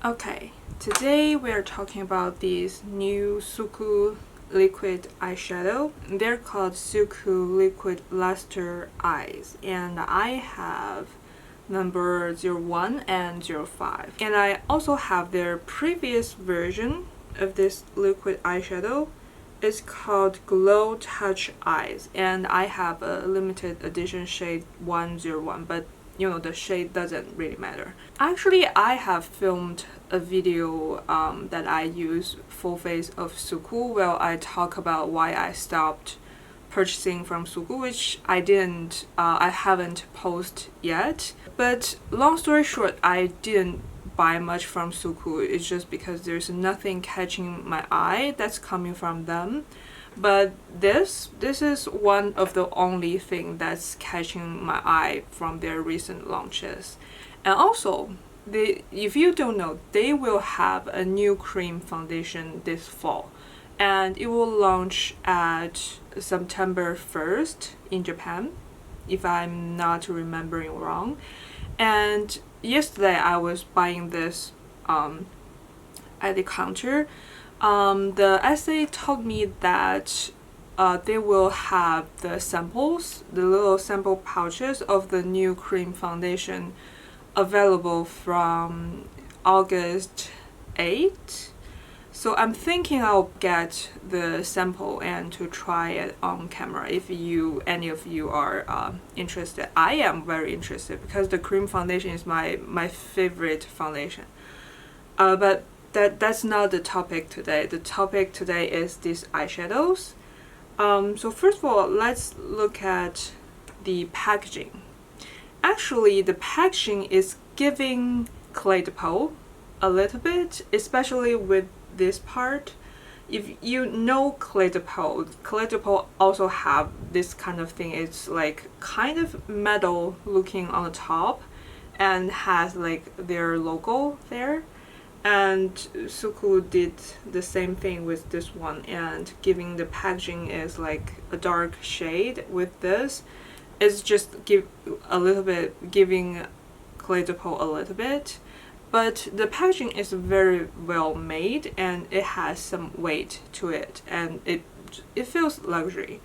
Okay, today we are talking about these new SUQQU liquid eyeshadow. They're called SUQQU Liquid Luster Eyes, and I have number 01 and 05. And I also have their previous version of this liquid eyeshadow. It's called Glow Touch Eyes, and I have a limited edition shade 101, but you know, the shade doesn't really matter. Actually, I have filmed a video that I use full face of SUQQU where I talk about why I stopped purchasing from SUQQU, which I haven't posted yet. But long story short, I didn't buy much from SUQQU. It's just because there's nothing catching my eye that's coming from them. But this is one of the only thing that's catching my eye from their recent launches. And also, if you don't know, they will have a new cream foundation this fall, and it will launch at September 1st in Japan, if I'm not remembering wrong. And yesterday I was buying this at the counter. The essay told me that they will have the samples, the little sample pouches of the new cream foundation available from August 8th. So I'm thinking I'll get the sample and to try it on camera if any of you are interested. I am very interested because the cream foundation is my favorite foundation. But that's not the topic today. The topic today is these eyeshadows. So first of all, let's look at the packaging. Actually, the packaging is giving Clé de Peau a little bit, especially with this part. If you know Clé de Peau also have this kind of thing. It's like kind of metal looking on the top and has like their logo there. And SUQQU did the same thing with this one, and giving the packaging is like a dark shade with this. It's just giving Clé de Peau a little bit. But the packaging is very well made and it has some weight to it, and it feels luxury.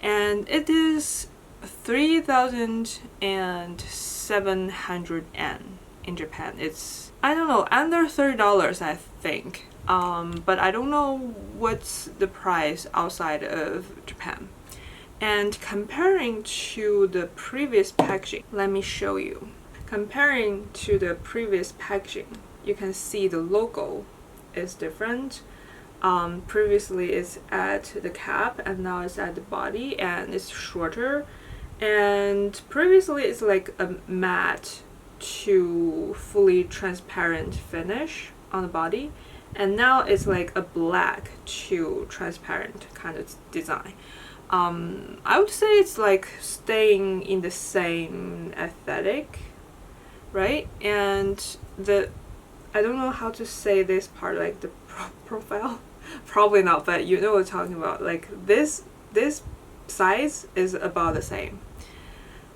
And it is 3,700 yen in Japan. It's, I don't know, under $30 I think. But I don't know what's the price outside of Japan. And comparing to the previous packaging, let me show you. Comparing to the previous packaging, you can see the logo is different. Previously it's at the cap and now it's at the body and it's shorter. And previously it's like a matte to fully transparent finish on the body, and now it's like a black to transparent kind of design. I would say it's like staying in the same aesthetic, right? And I don't know how to say this part, like the profile, probably not, but you know what I'm talking about. Like this size is about the same.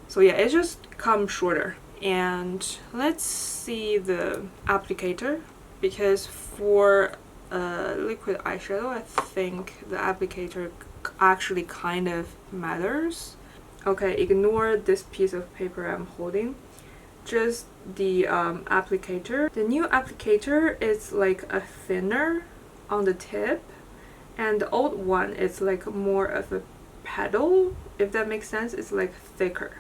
So yeah, it just comes shorter. And let's see the applicator, because for a liquid eyeshadow I think the applicator actually kind of matters. Okay, ignore this piece of paper I'm holding, just the applicator. The new applicator is like a thinner on the tip, and the old one is like more of a pedal, if that makes sense. It's like thicker.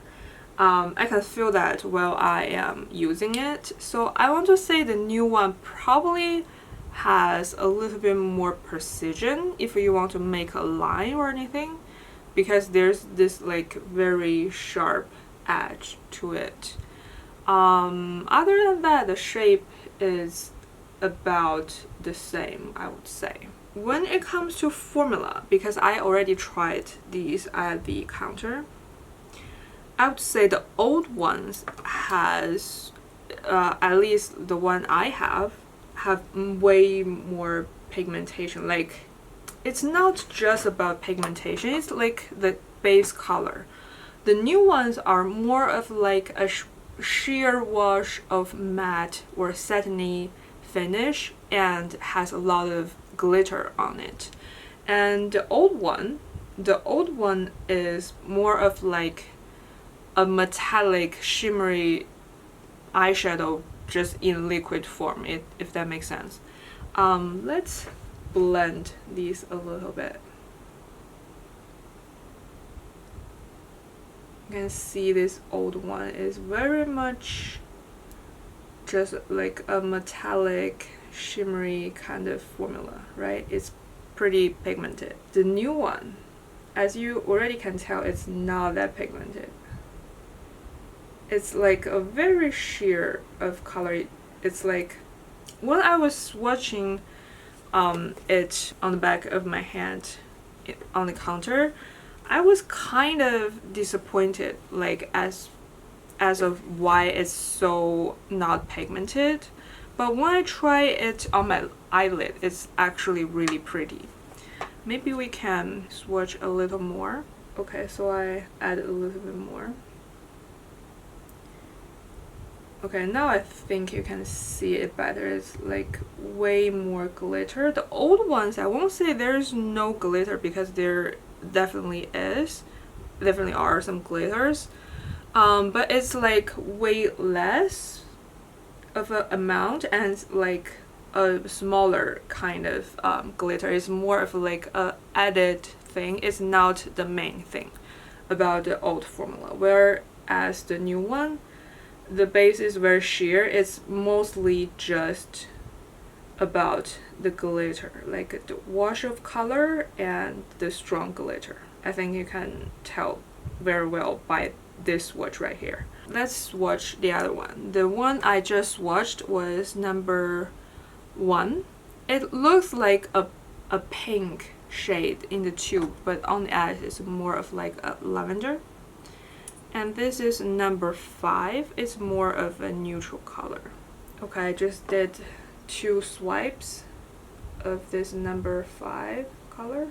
I can feel that while I am using it. So I want to say the new one probably has a little bit more precision if you want to make a line or anything, because there's this like very sharp edge to it. Other than that, the shape is about the same, I would say. When it comes to formula, because I already tried these at the counter, I would say the old ones has, at least the one I have way more pigmentation. Like, it's not just about pigmentation, it's like the base color. The new ones are more of like a sheer wash of matte or satiny finish and has a lot of glitter on it. And the old one is more of like a metallic shimmery eyeshadow just in liquid form, if that makes sense. Let's blend these a little bit. You can see this old one is very much just like a metallic shimmery kind of formula, right? It's pretty pigmented. The new one, as you already can tell, it's not that pigmented. It's like a very sheer of color. It's like when I was swatching it on the back of my hand on the counter, I was kind of disappointed, like as of why it's so not pigmented. But when I try it on my eyelid, it's actually really pretty. Maybe we can swatch a little more. Okay, so I added a little bit more. Okay, now I think you can see it better. It's like way more glitter. The old ones, I won't say there's no glitter, because there definitely are some glitters. But it's like way less of an amount, and like a smaller kind of glitter. It's more of like a added thing. It's not the main thing about the old formula. Whereas the new one, the base is very sheer. It's mostly just about the glitter, like the wash of color and the strong glitter. I think you can tell very well by this swatch right here. Let's swatch the other one. The one I just swatched was number 1. It looks like a pink shade in the tube, but on the eyes it's more of like a lavender. And this is number 5. It's more of a neutral color. Okay, I just did 2 swipes of this number 5 color.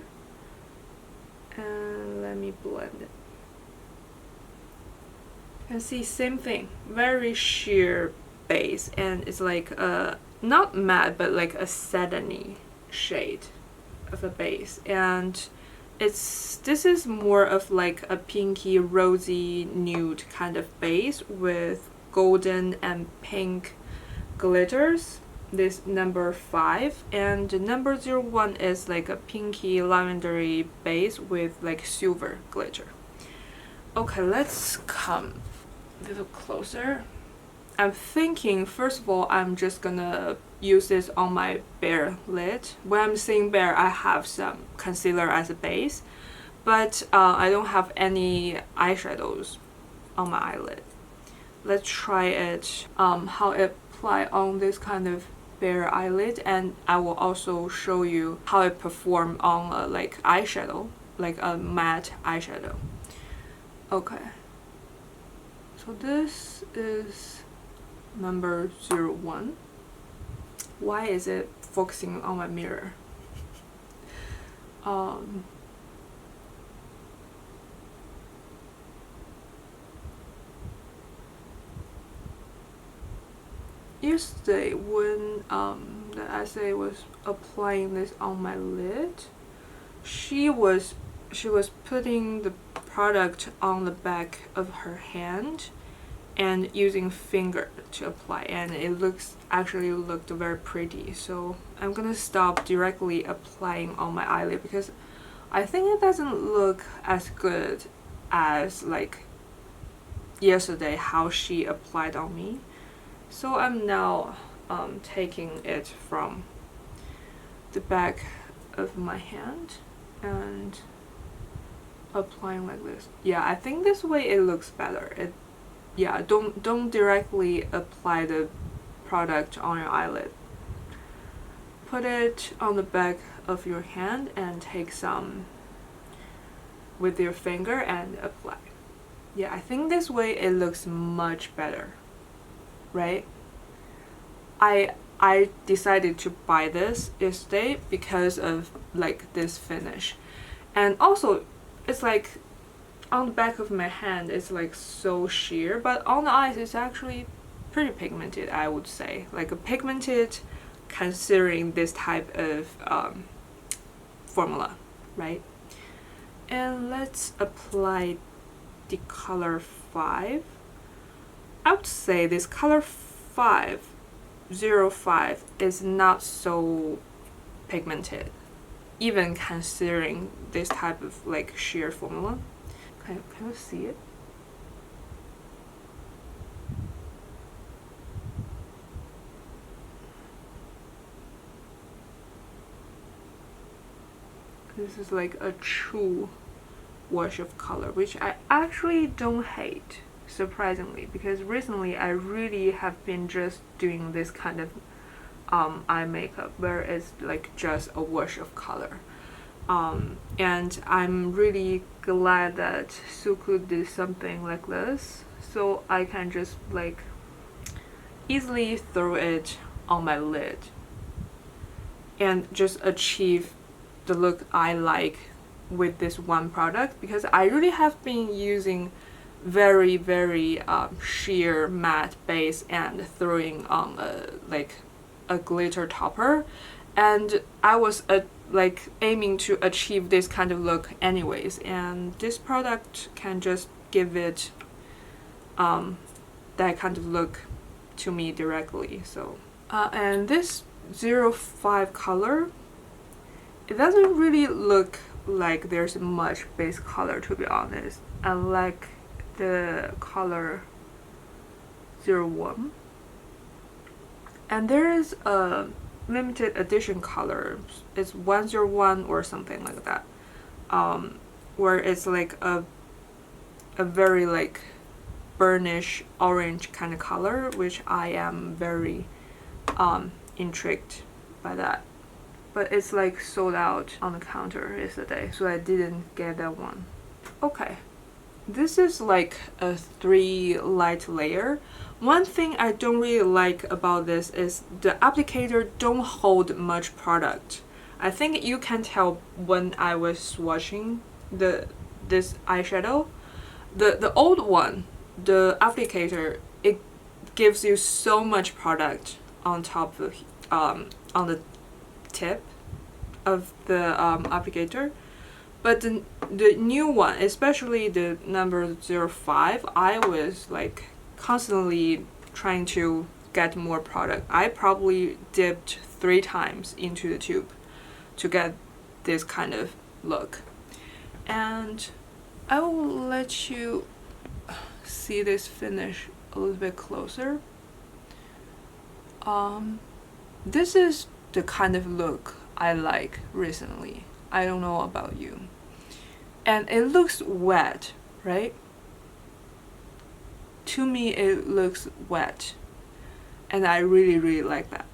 And let me blend it. You can see same thing, very sheer base, and it's like a not matte but like a satiny shade of a base, and this is more of like a pinky rosy nude kind of base with golden and pink glitters. This number 5, and the number 01 is like a pinky lavendery base with like silver glitter. Okay, let's come a little closer. I'm thinking, first of all, I'm just gonna use this on my bare lid. When I'm saying bare, I have some concealer as a base, but I don't have any eyeshadows on my eyelid. Let's try it, how it apply on this kind of bare eyelid, and I will also show you how it perform on a like eyeshadow, like a matte eyeshadow. Okay, so this is number 01. Why is it focusing on my mirror? Yesterday when the essay was applying this on my lid, she was putting the product on the back of her hand and using finger to apply, and it actually looked very pretty. So I'm gonna stop directly applying on my eyelid because I think it doesn't look as good as like yesterday how she applied on me. So I'm now taking it from the back of my hand and applying like this. Yeah, I think this way it looks better. Yeah, don't directly apply the product on your eyelid. Put it on the back of your hand and take some with your finger and apply. Yeah, I think this way it looks much better, right? I decided to buy this yesterday because of like this finish, and also it's like on the back of my hand it's like so sheer, but on the eyes it's actually pretty pigmented, I would say, like a pigmented considering this type of formula, right? And let's apply the color 5. I would say this color 505 is not so pigmented, even considering this type of like sheer formula. Okay, can you see it? This is like a true wash of color, which I actually don't hate, surprisingly, because recently I really have been just doing this kind of eye makeup where it's like just a wash of color. And I'm really glad that SUQQU did something like this, so I can just like easily throw it on my lid and just achieve the look I like with this one product, because I really have been using very sheer matte base and throwing on a glitter topper, and I was like aiming to achieve this kind of look anyways, and this product can just give it that kind of look to me directly. So and this 05 color, it doesn't really look like there's much base color, to be honest. I like the color 01, and there is a limited edition color, it's 101 or something like that, where it's like a very like burnish orange kind of color, which I am very intrigued by that. But it's like sold out on the counter yesterday, so I didn't get that one. Okay, this is like a 3 light layer. One thing I don't really like about this is the applicator don't hold much product. I think you can tell when I was swatching this eyeshadow. The old one, the applicator, it gives you so much product on top of on the tip of the applicator, but the new one, especially the number 05, I was like constantly trying to get more product. I probably dipped 3 times into the tube to get this kind of look, and I will let you see this finish a little bit closer. This is the kind of look I like recently. I don't know about you. And it looks wet, right? To me, it looks wet, and I really like that.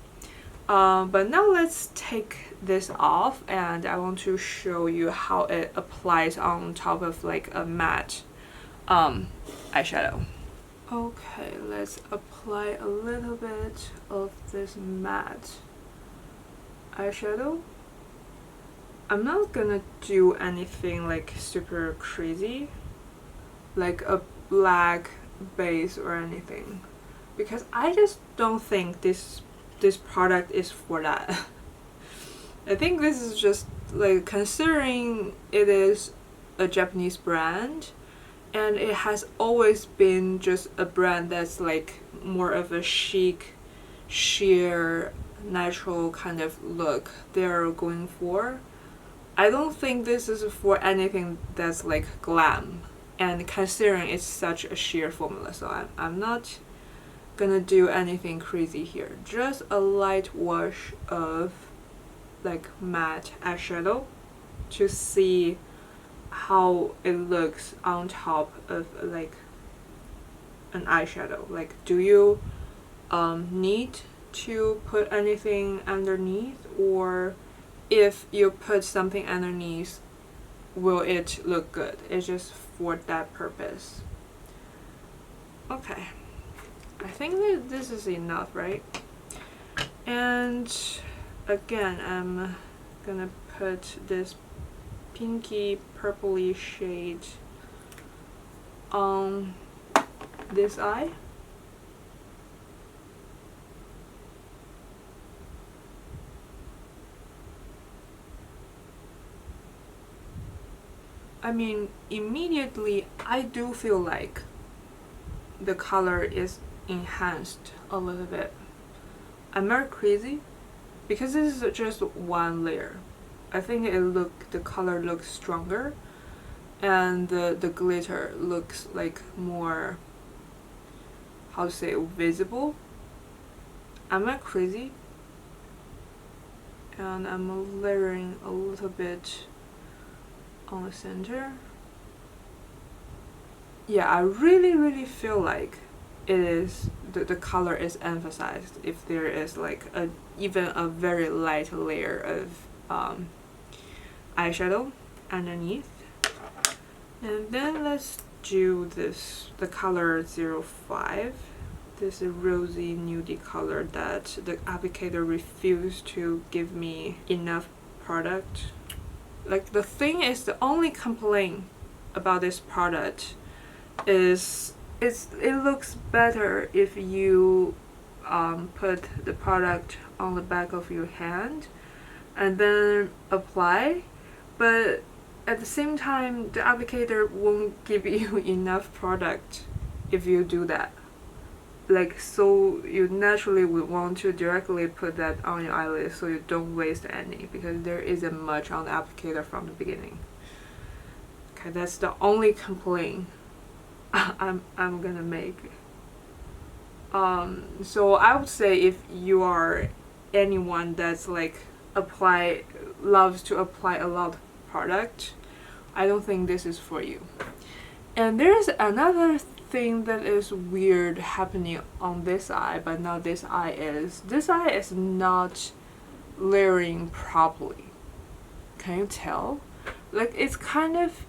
But now let's take this off, and I want to show you how it applies on top of like a matte eyeshadow. Okay, let's apply a little bit of this matte eyeshadow. I'm not gonna do anything like super crazy, like a black base or anything, because I just don't think this product is for that. I think this is just like, considering it is a Japanese brand and it has always been just a brand that's like more of a chic, sheer, natural kind of look they're going for. I don't think this is for anything that's like glam, and considering it's such a sheer formula, so I'm not gonna do anything crazy here. Just a light wash of like matte eyeshadow to see how it looks on top of like an eyeshadow. Like, do you need to put anything underneath, or if you put something underneath, will it look good? It's just for that purpose. Okay, I think that this is enough, right? And again, I'm gonna put this pinky purpley shade on this eye. I mean, immediately I do feel like the color is enhanced a little bit. I'm not crazy because this is just one layer. I think the color looks stronger, and the glitter looks like more, how to say, visible. I'm not crazy, and I'm layering a little bit on the center. Yeah, I really feel like it is the color is emphasized if there is like even a very light layer of eyeshadow underneath. And then let's do the color 05, this rosy nudie color that the applicator refused to give me enough product. Like, the thing is, the only complaint about this product is it looks better if you put the product on the back of your hand and then apply, but at the same time the applicator won't give you enough product if you do that. Like, so you naturally would want to directly put that on your eyelid so you don't waste any, because there isn't much on the applicator from the beginning. Okay, that's the only complaint I'm gonna make. So I would say if you are anyone that's like loves to apply a lot of product, I don't think this is for you. And there's another thing that is weird happening on this eye, but now this eye is not layering properly. Can you tell? Like, it's kind of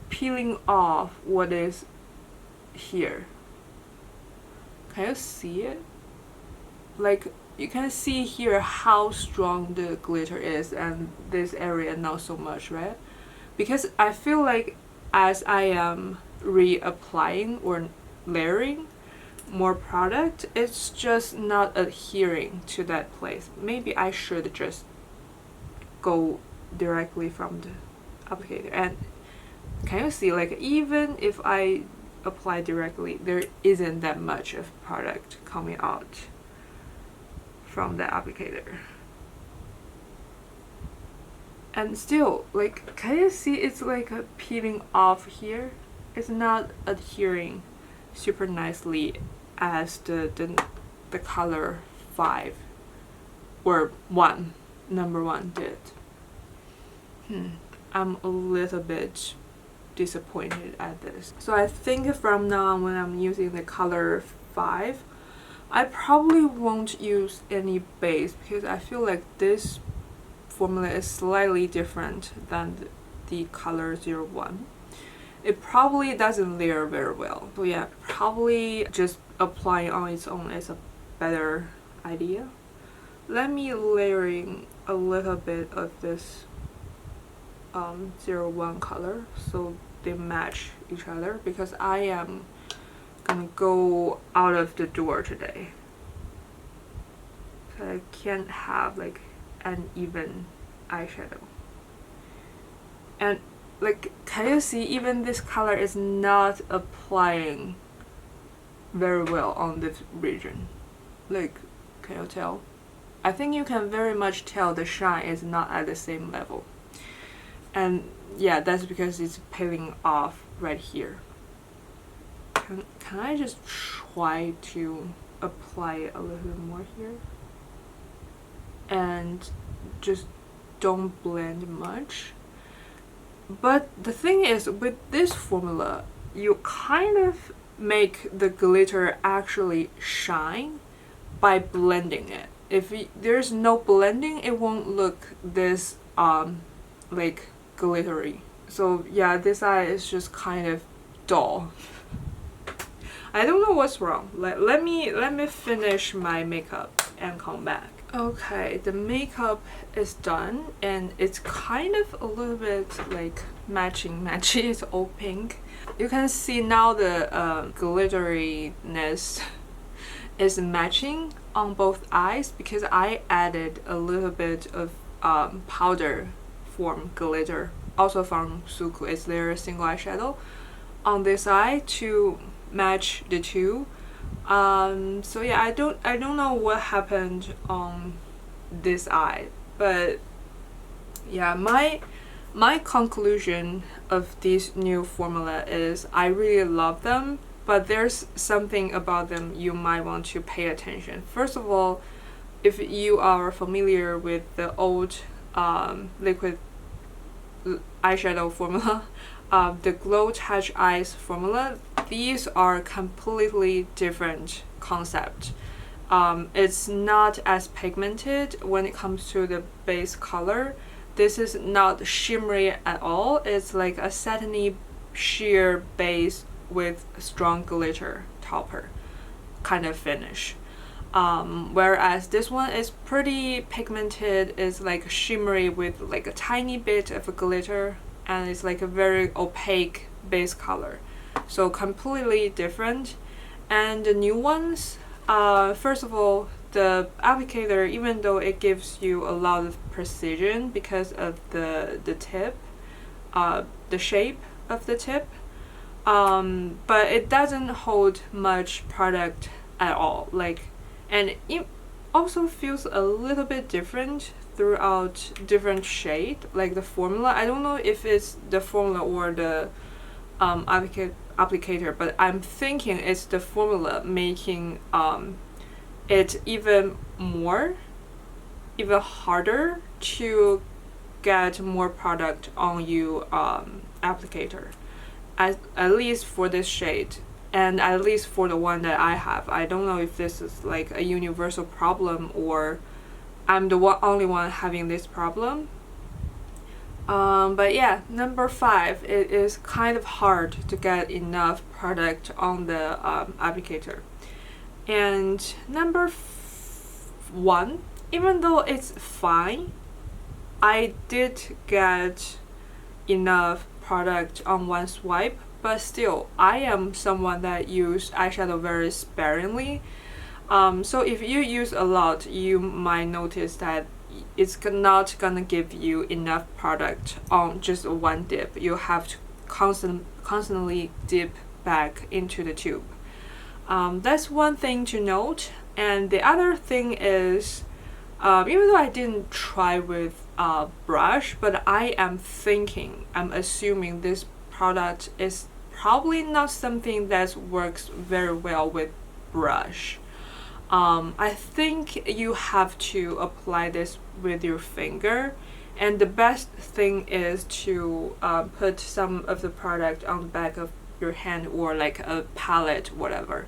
peeling off what is here. Can you see it? Like, you can see here how strong the glitter is, and this area not so much, right? Because I feel like as I am reapplying or layering more product, it's just not adhering to that place. Maybe I should just go directly from the applicator. And can you see, like, even if I apply directly, there isn't that much of product coming out from the applicator. And still, like, can you see it's like peeling off here? It's not adhering super nicely as the color 5 or 1, number 1 did. I'm a little bit disappointed at this. So I think from now on, when I'm using the color 5, I probably won't use any base, because I feel like this formula is slightly different than the color 01. It probably doesn't layer very well. So yeah, probably just applying on its own is a better idea. Let me layering a little bit of this 01 color so they match each other, because I am gonna go out of the door today, so I can't have like an even eyeshadow. And like, can you see, even this color is not applying very well on this region. Like, can you tell? I think you can very much tell the shine is not at the same level. And yeah, that's because it's peeling off right here. Can I just try to apply it a little bit more here? And just don't blend much. But the thing is, with this formula, you kind of make the glitter actually shine by blending it. If there's no blending, it won't look this like glittery. So yeah, this eye is just kind of dull. I don't know what's wrong. Let me finish my makeup and come back. Okay, the makeup is done, and it's kind of a little bit like matchy. It's all pink. You can see now the glitteriness is matching on both eyes, because I added a little bit of powder form glitter also from SUQQU, is there a single eyeshadow on this eye to match the two. So yeah, I don't know what happened on this eye, but yeah, my conclusion of this new formula is I really love them, but there's something about them you might want to pay attention. First of all, if you are familiar with the old liquid eyeshadow formula, the Glow Touch Eyes formula, these are completely different concept. It's not as pigmented when it comes to the base color. This is not shimmery at all. It's like a satiny sheer base with strong glitter topper kind of finish. Whereas this one is pretty pigmented. It's like shimmery with like a tiny bit of a glitter, and it's like a very opaque base color. So completely different. And the new ones, first of all, the applicator, even though it gives you a lot of precision because of the tip, the shape of the tip, but it doesn't hold much product at all. Like, and it also feels a little bit different throughout different shade. Like the formula, I don't know if it's the formula or the applicator, but I'm thinking it's the formula making it even harder to get more product on you applicator, at least for this shade, and at least for the one that I have. I don't know if this is like a universal problem or I'm the only one having this problem. But yeah, number 5, it is kind of hard to get enough product on the applicator. And number 1, even though it's fine, I did get enough product on one swipe, but still, I am someone that use eyeshadow very sparingly. So if you use a lot, you might notice that it's not gonna give you enough product on just one dip. You have to constantly dip back into the tube. That's one thing to note. And the other thing is, even though I didn't try with brush, but I'm assuming this product is probably not something that works very well with brush. I think you have to apply this with your finger, and the best thing is to put some of the product on the back of your hand or like a palette, whatever,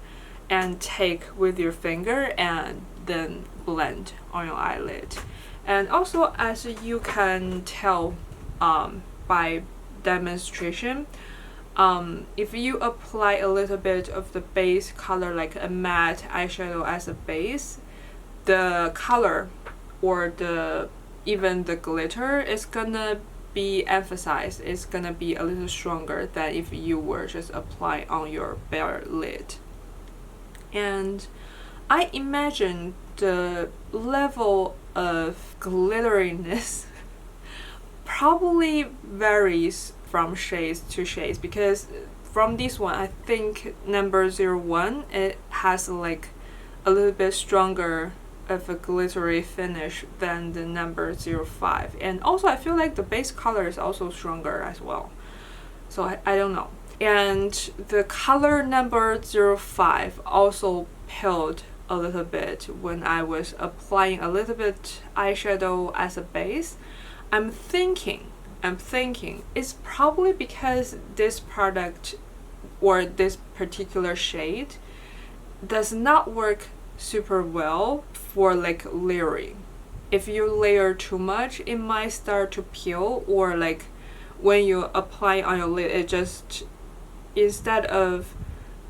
and take with your finger and then blend on your eyelid. And also, as you can tell by demonstration, if you apply a little bit of the base color, like a matte eyeshadow as a base, the color or even the glitter is gonna be emphasized. It's gonna be a little stronger than if you were just applying on your bare lid. And I imagine the level of glitteriness probably varies from shades to shades, because from this one, I think number 01, it has like a little bit stronger of a glittery finish than the number 05. And also I feel like the base color is also stronger as well. So I don't know. And the color number 05 also paled a little bit when I was applying a little bit eyeshadow as a base. I'm thinking it's probably because this product or this particular shade does not work super well for like layering. If you layer too much, it might start to peel, or like when you apply on your lid, it just, instead of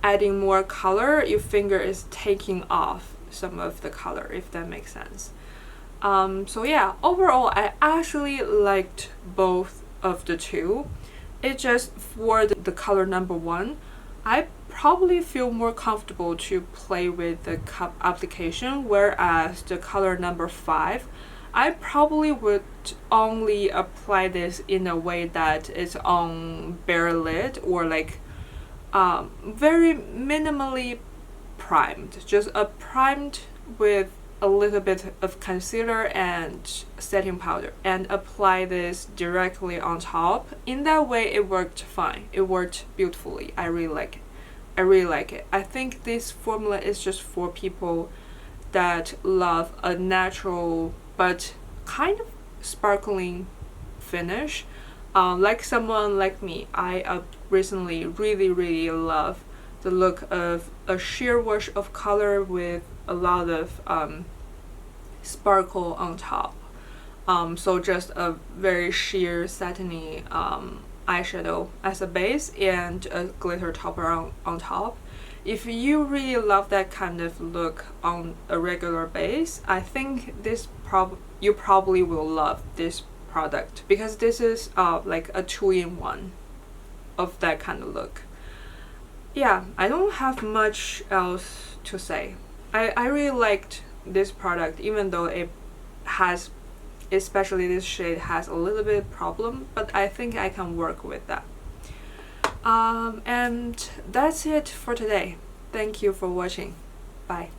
adding more color, your finger is taking off some of the color, if that makes sense. So yeah, overall I actually liked both of the two. It just, for the color number 1, I probably feel more comfortable to play with the cup application, whereas the color number 5, I probably would only apply this in a way that it's on bare lid or like very minimally primed, just a primed with a little bit of concealer and setting powder, and apply this directly on top. In that way it worked fine, it worked beautifully. I really like it. I really like it. I think this formula is just for people that love a natural but kind of sparkling finish. Like someone like me, I recently really love the look of a sheer wash of color with a lot of sparkle on top. So just a very sheer satiny eyeshadow as a base and a glitter topper on top. If you really love that kind of look on a regular base, I think you probably will love this product, because this is like a 2-in-1 of that kind of look. Yeah, I don't have much else to say. I really liked this product, even though it has, especially this shade, has a little bit problem, but I think I can work with that. And that's it for today. Thank you for watching. Bye.